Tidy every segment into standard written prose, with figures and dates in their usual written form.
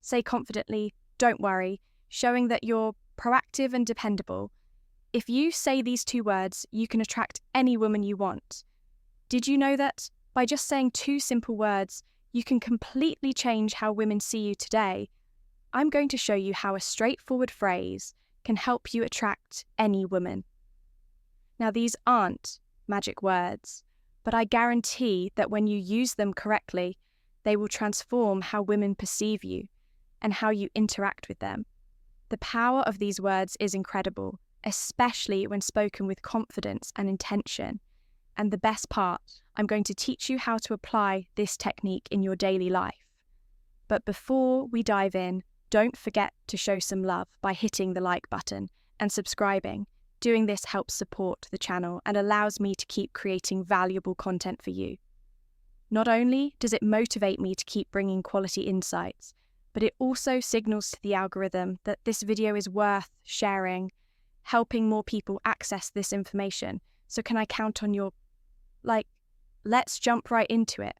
Say confidently, "Don't worry," showing that you're proactive and dependable. If you say these 2 words, you can attract any woman you want. Did you know that by just saying 2 simple words, you can completely change how women see you today? I'm going to show you how a straightforward phrase can help you attract any woman. Now, these aren't magic words, but I guarantee that when you use them correctly, they will transform how women perceive you and how you interact with them. The power of these words is incredible, especially when spoken with confidence and intention. And the best part, I'm going to teach you how to apply this technique in your daily life. But before we dive in, don't forget to show some love by hitting the like button and subscribing. Doing this helps support the channel and allows me to keep creating valuable content for you. Not only does it motivate me to keep bringing quality insights, but it also signals to the algorithm that this video is worth sharing, helping more people access this information. So can I count on your, let's jump right into it.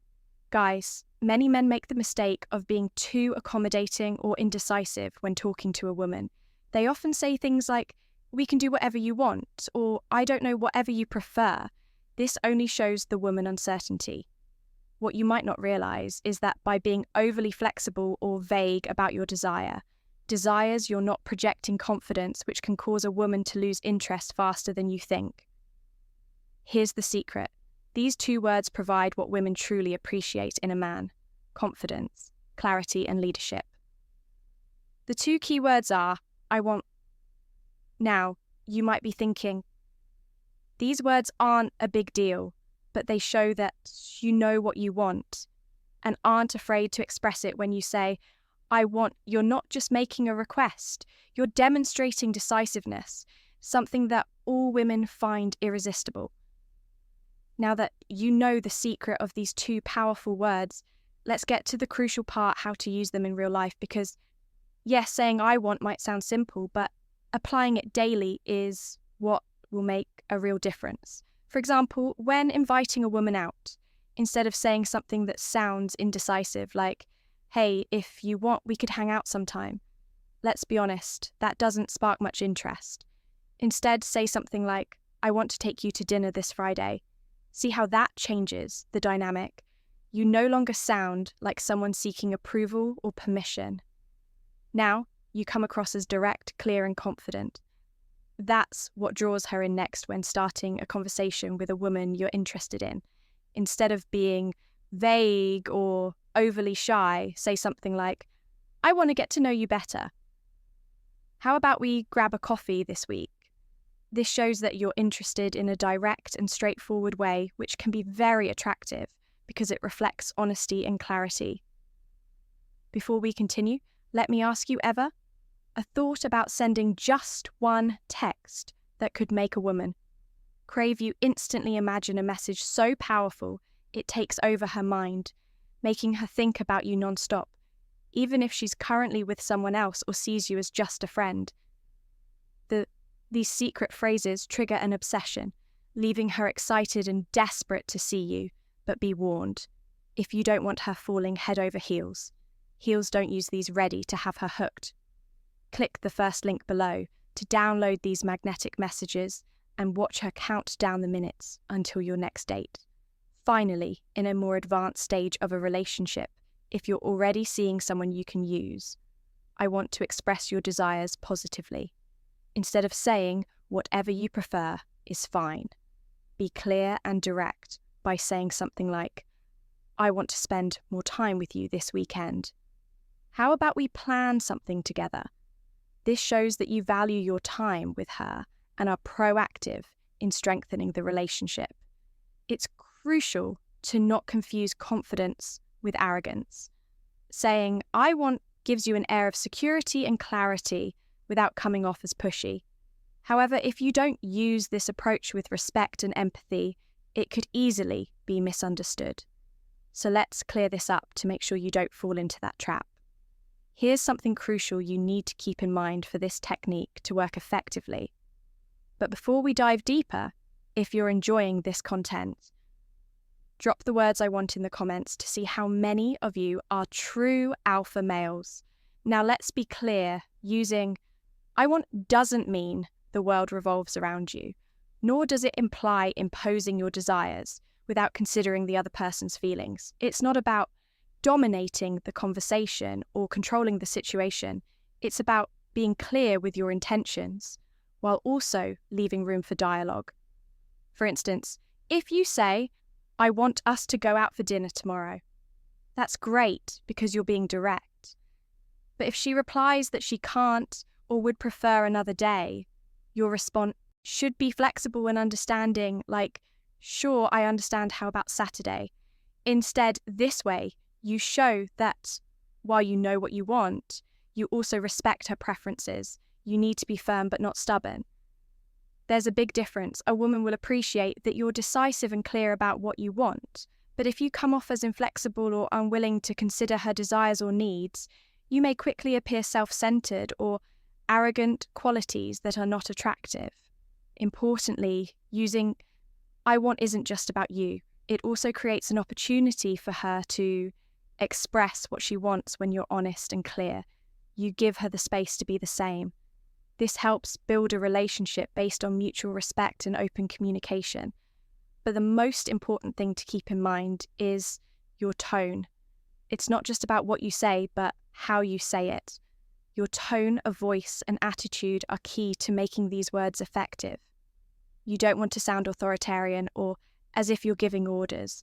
Guys, many men make the mistake of being too accommodating or indecisive when talking to a woman. They often say things like, "We can do whatever you want," or "I don't know, whatever you prefer." This only shows the woman uncertainty. What you might not realize is that by being overly flexible or vague about your desires, you're not projecting confidence, which can cause a woman to lose interest faster than you think. Here's the secret. These 2 words provide what women truly appreciate in a man: confidence, clarity, and leadership. The 2 key words are, "I want." Now, you might be thinking, these words aren't a big deal, but they show that you know what you want and aren't afraid to express it. When you say, "I want," you're not just making a request, you're demonstrating decisiveness, something that all women find irresistible. Now that you know the secret of these 2 powerful words, let's get to the crucial part: how to use them in real life, because yes, saying "I want" might sound simple, but applying it daily is what will make a real difference. For example, when inviting a woman out, instead of saying something that sounds indecisive like, "Hey, if you want, we could hang out sometime," let's be honest, that doesn't spark much interest. Instead, say something like, "I want to take you to dinner this Friday." See how that changes the dynamic. You no longer sound like someone seeking approval or permission. Now, you come across as direct, clear, and confident. That's what draws her in next when starting a conversation with a woman you're interested in. Instead of being vague or overly shy, say something like, "I want to get to know you better. How about we grab a coffee this week?" This shows that you're interested in a direct and straightforward way, which can be very attractive because it reflects honesty and clarity. Before we continue, let me ask you a thought about sending just 1 text that could make a woman crave you instantly imagine a message so powerful it takes over her mind, making her think about you nonstop, even if she's currently with someone else or sees you as just a friend. These secret phrases trigger an obsession, leaving her excited and desperate to see you. But be warned, if you don't want her falling head over heels, don't use these ready to have her hooked. Click the first link below to download these magnetic messages and watch her count down the minutes until your next date. Finally, in a more advanced stage of a relationship, if you're already seeing someone you can use, I want to express your desires positively. Instead of saying "whatever you prefer is fine," be clear and direct by saying something like, "I want to spend more time with you this weekend. How about we plan something together?" This shows that you value your time with her and are proactive in strengthening the relationship. It's crucial to not confuse confidence with arrogance. Saying "I want" gives you an air of security and clarity without coming off as pushy. However, if you don't use this approach with respect and empathy, it could easily be misunderstood. So let's clear this up to make sure you don't fall into that trap. Here's something crucial you need to keep in mind for this technique to work effectively. But before we dive deeper, if you're enjoying this content, drop the words "I want" in the comments to see how many of you are true alpha males. Now let's be clear, using I want doesn't mean the world revolves around you, nor does it imply imposing your desires without considering the other person's feelings. It's not about dominating the conversation or controlling the situation. It's about being clear with your intentions while also leaving room for dialogue. For instance, if you say, I want us to go out for dinner tomorrow, that's great because you're being direct. But if she replies that she can't or would prefer another day, your response should be flexible and understanding, like, sure, I understand, how about Saturday? Instead, this way, you show that while you know what you want, you also respect her preferences. You need to be firm but not stubborn. There's a big difference. A woman will appreciate that you're decisive and clear about what you want, but if you come off as inflexible or unwilling to consider her desires or needs, you may quickly appear self-centered or arrogant, qualities that are not attractive. Importantly, using I want isn't just about you. It also creates an opportunity for her to express what she wants when you're honest and clear. You give her the space to be the same. This helps build a relationship based on mutual respect and open communication. But the most important thing to keep in mind is your tone. It's not just about what you say, but how you say it. Your tone of voice and attitude are key to making these words effective. You don't want to sound authoritarian or as if you're giving orders.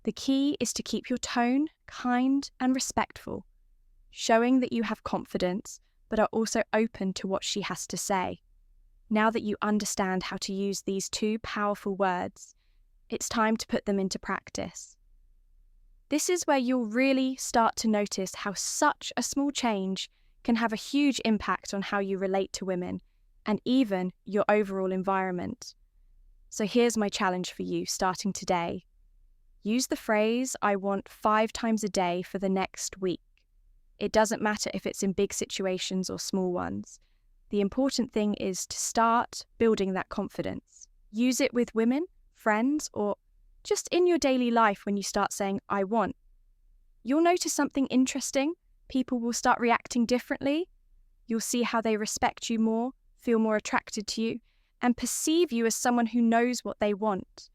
The key is to keep your tone kind and respectful, showing that you have confidence but are also open to what she has to say. Now that you understand how to use these two powerful words, it's time to put them into practice. This is where you'll really start to notice how such a small change can have a huge impact on how you relate to women and even your overall environment. So here's my challenge for you starting today. Use the phrase, I want 5 times a day for the next week. It doesn't matter if it's in big situations or small ones. The important thing is to start building that confidence. Use it with women, friends, or just in your daily life when you start saying, I want. You'll notice something interesting. People will start reacting differently. You'll see how they respect you more, feel more attracted to you, and perceive you as someone who knows what they want.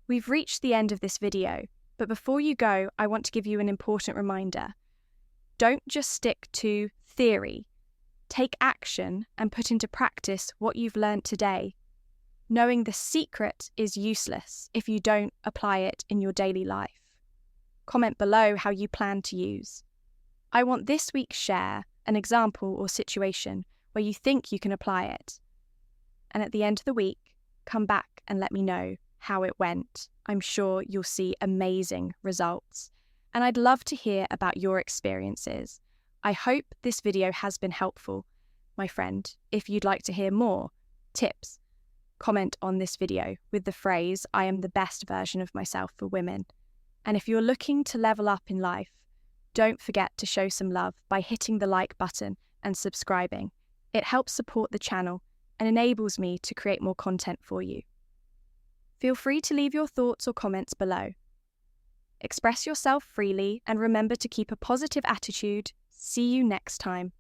We've reached the end of this video, but before you go, I want to give you an important reminder. Don't just stick to theory. Take action and put into practice what you've learned today. Knowing the secret is useless if you don't apply it in your daily life. Comment below how you plan to use. I want this week's share an example or situation where you think you can apply it. And at the end of the week, come back and let me know how it went. I'm sure you'll see amazing results. And I'd love to hear about your experiences. I hope this video has been helpful. My friend, if you'd like to hear more tips, comment on this video with the phrase, I am the best version of myself for women. And if you're looking to level up in life, don't forget to show some love by hitting the like button and subscribing. It helps support the channel and enables me to create more content for you. Feel free to leave your thoughts or comments below. Express yourself freely and remember to keep a positive attitude. See you next time.